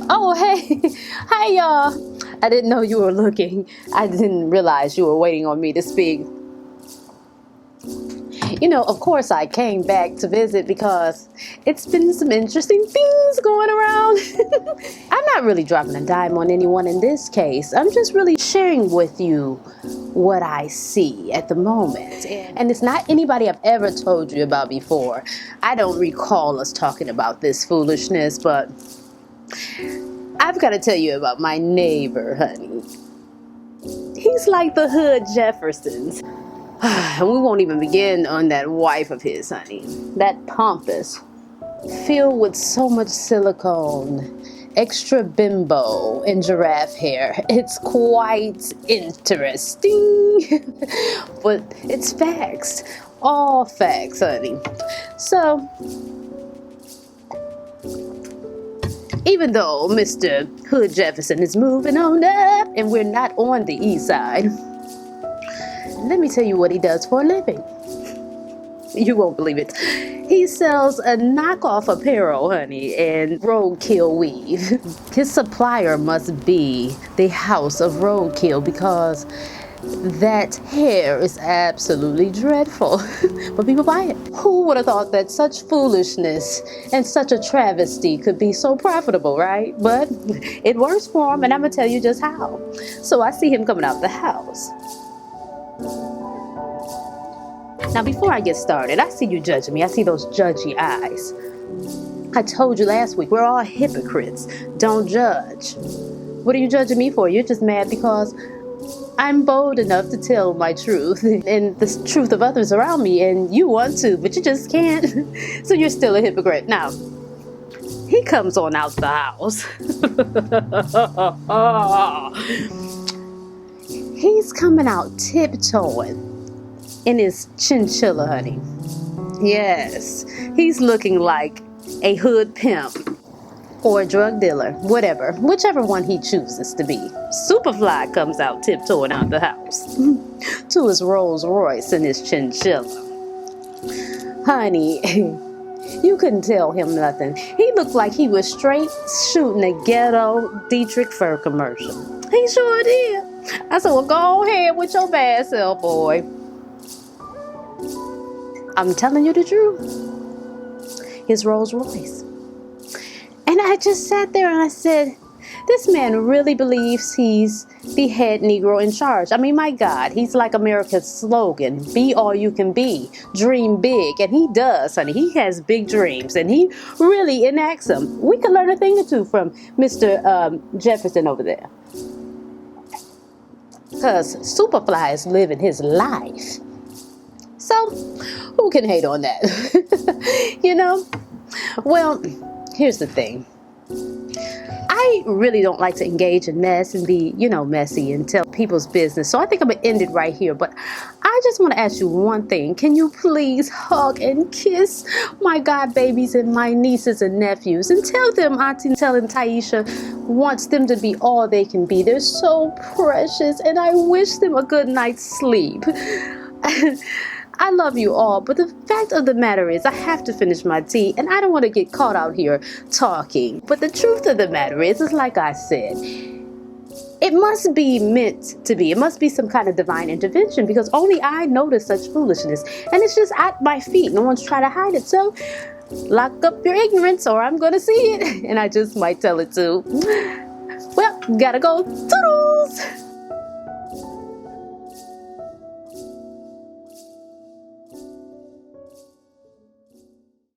Oh, hey. Hi, y'all. I didn't know you were looking. I didn't realize you were waiting on me to speak. Of course I came back to visit because it's been some interesting things going around. I'm not really dropping a dime on anyone in this case. I'm just really sharing with you what I see at the moment. And it's not anybody I've ever told you about before. I don't recall us talking about this foolishness, but I've got to tell you about my neighbor, honey. He's like the hood Jeffersons. And we won't even begin on that wife of his, honey. That pompous, filled with so much silicone, extra bimbo, and giraffe hair. It's quite interesting. But it's facts. All facts, honey. So, even though Mr. Hood Jefferson is moving on up and we're not on the east side, let me tell you what he does for a living. You won't believe it. He sells a knockoff apparel, honey, and roadkill weave. His supplier must be the House of Roadkill because that hair is absolutely dreadful. But people buy it. Who would have thought that such foolishness and such a travesty could be so profitable, right? But it works for him, and I'm going to tell you just how. So I see him coming out the house. Now, before I get started, I see you judging me. I see those judgy eyes. I told you last week, we're all hypocrites. Don't judge. What are you judging me for? You're just mad because I'm bold enough to tell my truth and the truth of others around me, and you want to, but you just can't. So you're still a hypocrite. Now, he comes on out the house. He's coming out tiptoeing in his chinchilla, honey. Yes, he's looking like a hood pimp or a drug dealer, whichever one he chooses to be. Superfly comes out tiptoeing out the house to his Rolls Royce and his chinchilla. Honey, you couldn't tell him nothing. He looked like he was straight shooting a ghetto Dietrich Fur commercial. He sure did. I said, well, go ahead with your bad self, boy. I'm telling you the truth. His Rolls Royce. And I just sat there and I said, this man really believes he's the head Negro in charge. I mean, my God, he's like America's slogan, be all you can be, dream big. And he does, honey. He has big dreams and he really enacts them. We could learn a thing or two from Mr. Jefferson over there. Because Superfly is living his life. So, who can hate on that? Well, here's the thing. I really don't like to engage in mess and be, messy and tell people's business. So I think I'm going to end it right here. But I just want to ask you one thing. Can you please hug and kiss my god babies and my nieces and nephews and tell them Auntie telling Taiesha wants them to be all they can be. They're so precious and I wish them a good night's sleep. I love you all, but the fact of the matter is I have to finish my tea and I don't want to get caught out here talking. But the truth of the matter is like I said, it must be meant to be. It must be some kind of divine intervention because only I notice such foolishness. And it's just at my feet. No one's trying to hide it. So lock up your ignorance or I'm going to see it. And I just might tell it too. Well, gotta go. Toodles!